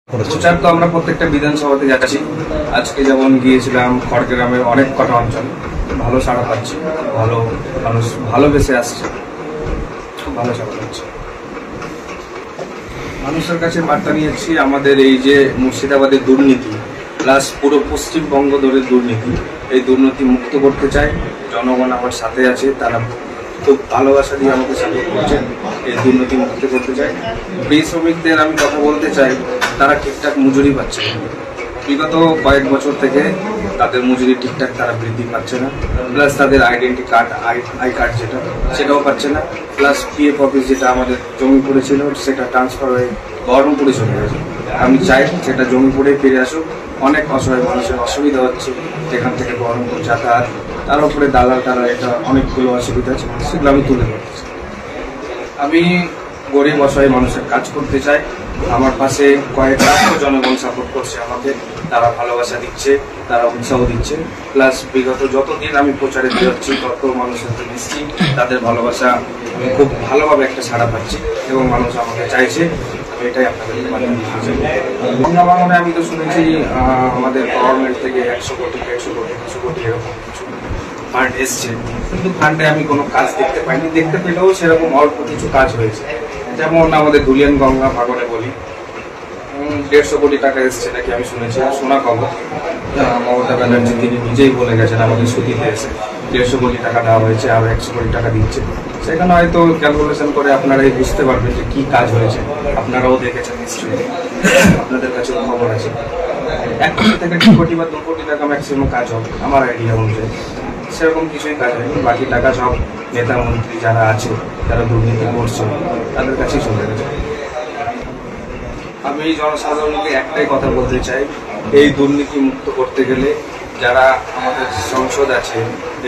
প্রচার তো আমরা প্রত্যেকটা বিধানসভাতে যাচ্ছি। আজকে যেমন গিয়েছিলাম খড়গ্রামের অনেক কটা অঞ্চলে, ভালো সাড়া পাচ্ছি, ভালো মানুষ ভালোবেসে আসছে, খুব ভালো সাড়া পাচ্ছি। মানুষের কাছে বার্তা নিয়েছি আমাদের এই যে মুর্শিদাবাদের দুর্নীতি প্লাস পুরো পশ্চিমবঙ্গ ধরে দুর্নীতি, এই দুর্নীতি মুক্ত করতে চাই। জনগণ আমার সাথে আছে, তারা খুব ভালোবাসা দিয়ে আমাকে সাপোর্ট করছেন। এই দুর্নীতি মুক্ত করতে চাই। ব্রিজ শ্রমিকদের আমি কথা বলতে চাই, তারা ঠিকঠাক মজুরি পাচ্ছে না। বিগত কয়েক বছর থেকে তাদের মজুরি ঠিকঠাক তারা বৃদ্ধি পাচ্ছে না, প্লাস তাদের আইডেন্টি কার্ড আই কার্ড সেটাও পাচ্ছে না, প্লাস পিএফ অফিস যেটা আমাদের জমিপুরে ছিল সেটা ট্রান্সফার হয়ে বহরমপুরে চলে গেছে। আমি চাই সেটা জমিপুরে ফিরে আসুক। অনেক অসহায় মানুষের অসুবিধা হচ্ছে এখান থেকে বহরমপুর যাতায়াত, তার উপরে দালাল তারা, এটা অনেকগুলো অসুবিধা আছে, সেগুলো আমি তুলে ধরতেছি। আমি গরিব অসহায় মানুষের কাজ করতে চাই। আমার পাশে কয়েক লাখ জনগণ সাপোর্ট করছে আমাকে, তারা ভালোবাসা দিচ্ছে, তারা উৎসাহ দিচ্ছে। প্লাস বিগত যতদিন আমি প্রচারে বেরোচ্ছি তত মানুষের মিশছি, তাদের ভালোবাসা আমি খুব ভালোভাবে একটা সাড়া পাচ্ছি এবং মানুষ আমাকে চাইছে। আমি এটাই আপনাদের গঙ্গা বাঙনে আমি তো শুনেছি আমাদের গভর্নমেন্ট থেকে 100 কোটি 150 কোটি 200 কোটি এরকম কিছু ফান্ড এসছে, কিন্তু ফান্ডে আমি কোনো কাজ দেখতে পাইনি। দেখতে পেলেও সেরকম অল্প কিছু কাজ হয়েছে। যেমন আমাদের ধুলিয়ান গঙ্গা ভাগনে বলি 150 কোটি টাকা এসছে নাকি আমি শুনেছি, শোনা খবর। মমতা ব্যানার্জি তিনি নিজেই বলে গেছেন আমাদের সুতিতে এসে 150 কোটি টাকা দেওয়া হয়েছে, আর 100 কোটি টাকা দিচ্ছে। সেখানে হয়তো ক্যালকুলেশন করে আপনারাই বুঝতে পারবেন যে কি কাজ হয়েছে। আপনারাও দেখেছেন নিশ্চয়ই, আপনাদের কাছেও খবর আছে। 1 কোটি থেকে 2 কোটি বা 2 কোটি টাকা ম্যাক্সিমাম কাজ হবে আমার আইডিয়া অনুযায়ী। সেরকম কিছুই কাজ হয়নি। বাকি টাকা সব নেতা মন্ত্রী যারা আছে, যারা দুর্নীতি করছে, তাদের কাছেই চলে গেছে। আমি জনসাধারণকে একটাই কথা বলতে চাই, এই দুর্নীতি মুক্ত করতে গেলে যারা আমাদের সংসদ আছে,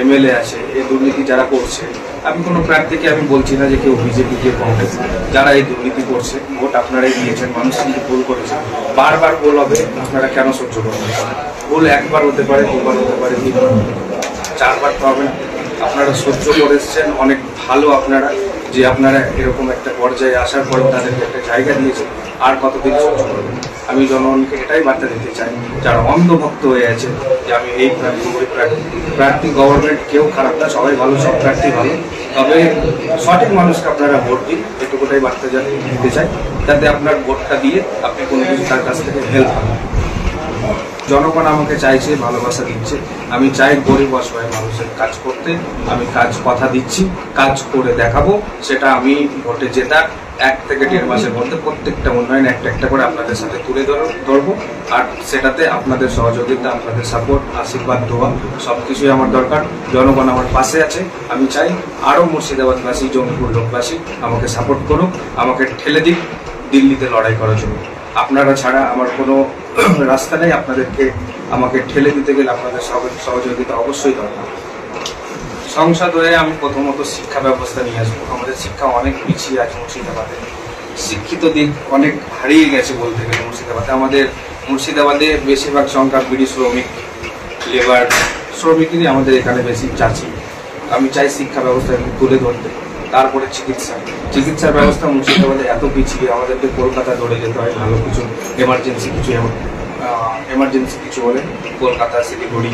এমএলএ আছে, এই দুর্নীতি যারা করছে, আমি কোনো প্রার্থীকে আমি বলছি না যে কেউ বিজেপি কে কংগ্রেস, যারা এই দুর্নীতি করছে, ভোট আপনারাই দিয়েছেন, মানুষ কিন্তু ভুল করেছে। বারবার ভুল হবে, আপনারা কেন সহ্য করবেন? ভুল একবার হতে পারে, 2বার হতে পারে, 3বার হতে পারে, 4বার তো হবে না। আপনারা সহ্য করে এসেছেন, অনেক ভালো আপনারা যে আপনারা এরকম একটা পর্যায়ে আসার পরেও তাদেরকে একটা জায়গা দিয়েছে। আর কতদিন সহ্য করবেন? আমি জনগণকে এটাই বার্তা দিতে চাই, যারা অন্ধভক্ত হয়ে আছে যে আমি এই প্রার্থী ওই প্রার্থী গভর্নমেন্ট কেউ খারাপ না, সবাই ভালো, সব প্রার্থী ভালো, তবে সঠিক মানুষকে আপনারা ভোট দিন। এটুকুটাই বার্তা দিতে চাই, যাতে আপনার ভোটটা দিয়ে আপনি কোনো কিছু তার কাছ থেকে হেল্প পান। জনগণ আমাকে চাইছে, ভালোবাসা দিচ্ছে। আমি চাই গরিব অসহায় মানুষের কাজ করতে। আমি কথা দিচ্ছি, কাজ করে দেখাবো। সেটা আমি ভোটে জেতার 1 থেকে 1.5 মাসের মধ্যে প্রত্যেকটা উন্নয়ন একটা করে আপনাদের সাথে তুলে ধরবো। আর সেটাতে আপনাদের সহযোগিতা, আপনাদের সাপোর্ট, আশীর্বাদ, দোয়া সবকিছুই আমার দরকার। জনগণ আমার পাশে আছে। আমি চাই আরও মুর্শিদাবাদবাসী, জঙ্গিপুর লোকবাসী আমাকে সাপোর্ট করুক, আমাকে ঠেলে দিক দিল্লিতে লড়াই করার জন্য। আপনারা ছাড়া আমার কোনো রাস্তা নেই। আমাকে ঠেলে দিতে গেলে আপনাদের সহযোগিতা অবশ্যই দরকার। সংসদ হয়ে আমি প্রথমত শিক্ষা ব্যবস্থা নিয়ে আসবো। আমাদের শিক্ষা অনেক পিছিয়ে আছে মুর্শিদাবাদে, শিক্ষিত দিক অনেক হারিয়ে গেছে বলতে গেলে মুর্শিদাবাদে। আমাদের মুর্শিদাবাদে বেশিরভাগ সংখ্যা বিড়ি শ্রমিক, লেবার শ্রমিকেরই আমাদের এখানে বেশি চাচ্ছি। আমি চাই শিক্ষা ব্যবস্থা তুলে ধরতে। তারপরে চিকিৎসার ব্যবস্থা মুর্শিদাবাদে এত পিছিয়ে, আমাদেরকে কলকাতা ধরে যেতে হয় ভালো কিছু এমার্জেন্সি কিছু হলে, কলকাতা, শিলিগুড়ি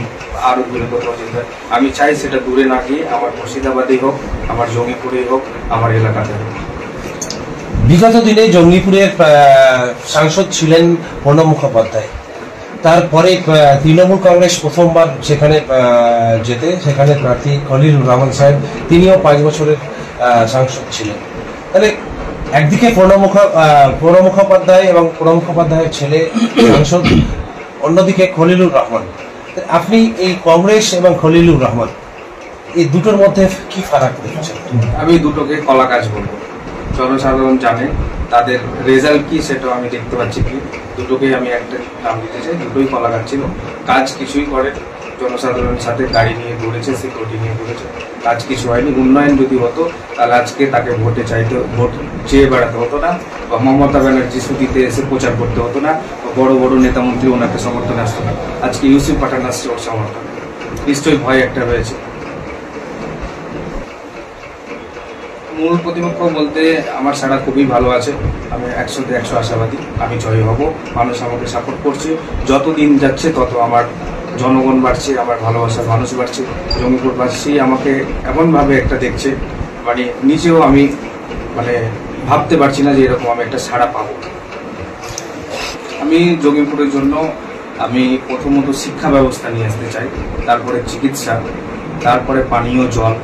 আরও দূরে কোথাও যেতে হয়। আমি চাই সেটা দূরে না গিয়ে আমার মুর্শিদাবাদেই হোক, আমার জঙ্গিপুরেই হোক, আমার এলাকাতে হোক। বিগত দিনে জঙ্গিপুরের সাংসদ ছিলেন প্রণব মুখোপাধ্যায়। তারপরে তৃণমূল কংগ্রেস প্রথমবার সেখানে সেখানে প্রার্থী খলিলুর রহমান সাহেব, তিনিও 5 বছরের সাংসদ ছিলেন। তাহলে একদিকে প্রণব মুখোপাধ্যায় এবং প্রণব মুখোপাধ্যায়ের ছেলে সাংসদ, অন্যদিকে খলিলুর রহমান। আপনি এই কংগ্রেস এবং খলিলুর রহমান এই দুটোর মধ্যে কি ফারাক দেখছেন? আমি দুটোকে কলা গাছ বলবো। জনসাধারণ জানে তাদের রেজাল্ট কি, সেটাও আমি দেখতে পাচ্ছি কি। দুটোকেই আমি একটা নাম দিতে চাই, দুটোই কলা গাছ ছিল। কাজ কিছুই করে, জনসাধারণের সাথে গাড়ি নিয়ে ঘুরেছে, সিকিউরিটি নিয়ে ঘুরেছে, কাজ কিছু হয়নি। উন্নয়ন যদি হতো তাহলে আজকে তাকে ভোট চেয়ে বেড়াতে হতো না, বা মমতা ব্যানার্জি সুতিতে এসে প্রচার করতে হতো না, বা বড় বড় নেতা মন্ত্রী ওনাকে সমর্থনে আসতো না। আজকে ইউসুফ পাঠান আসছে ওর সমর্থনে, নিশ্চয়ই ভয় একটা রয়েছে। মূল প্রতিপক্ষ বলতে আমার সারা খুবই ভালো আছে, আমি 100তে 100 আশাবাদী আমি জয়ী হব। মানুষ আমাকে সাপোর্ট করছে, যত দিন যাচ্ছে তত আমার জনগণ বাড়ছে, আমার ভালোবাসার মানুষ বাড়ছে। জঙ্গিপুরবাসী আমাকে এমনভাবে একটা দেখছে, মানে নিজেও আমি মানে ভাবতে পারছি না যে এরকম আমি একটা সাড়া পাবো। আমি জঙ্গিপুরের জন্য আমি প্রথমত শিক্ষা ব্যবস্থা নিয়ে আসতে চাই, তারপরে চিকিৎসা, তারপরে পানীয় জল,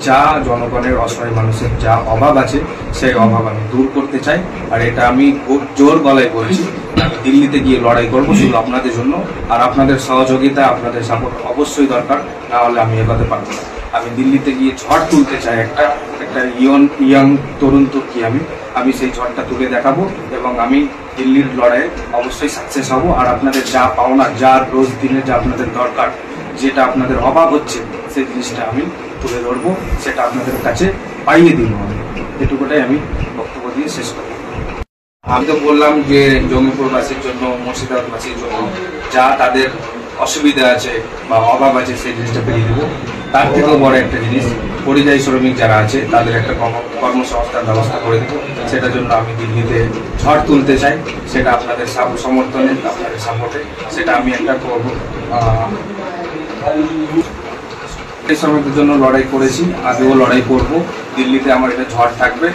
যা জনগণের অসহায় মানুষের যা অভাব আছে সেই অভাব আমি দূর করতে চাই। আর এটা আমি খুব জোর গলায় বলছি, আমি দিল্লিতে গিয়ে লড়াই করবো শুধু আপনাদের জন্য। আর আপনাদের সহযোগিতা, আপনাদের সাপোর্ট অবশ্যই দরকার, না হলে আমি এগোতে পারবো না। আমি দিল্লিতে গিয়ে ঝড় তুলতে চাই, একটা ইয়াং তরুণ তুর্কি আমি সেই ঝড়টা তুলে দেখাবো এবং আমি দিল্লির লড়াইয়ে অবশ্যই সাকসেস হব। আর আপনাদের যা পাওনা, যা রোজ দিনে যা আপনাদের দরকার, যেটা আপনাদের অভাব হচ্ছে সেই জিনিসটা আমি তুলে ধরবো, সেটা আপনাদের কাছে পাইয়ে দিব। এটুকুটাই আমি বক্তব্য দিয়ে শেষ করব। আমি তো বললাম যে জঙ্গিপুরবাসীর জন্য, মুর্শিদাবাদবাসীর জন্য যা তাদের অসুবিধা আছে বা অভাব আছে সেই জিনিসটা পেরিয়ে দেবো। তার থেকেও বড় একটা জিনিস, পরিযায়ী শ্রমিক যারা আছে তাদের একটা কর্মসংস্থান ব্যবস্থা করে দেবো। সেটার জন্য আমি দিল্লিতে ঝড় তুলতে চাই, সেটা আপনাদের সমর্থনে, আপনাদের সাপোর্টে সেটা আমি একটা করবো। শ্রমিকদের জন্য লড়াই করেছি, আগেও লড়াই করব। দিল্লিতে আমার এটা ঝড় থাকবে।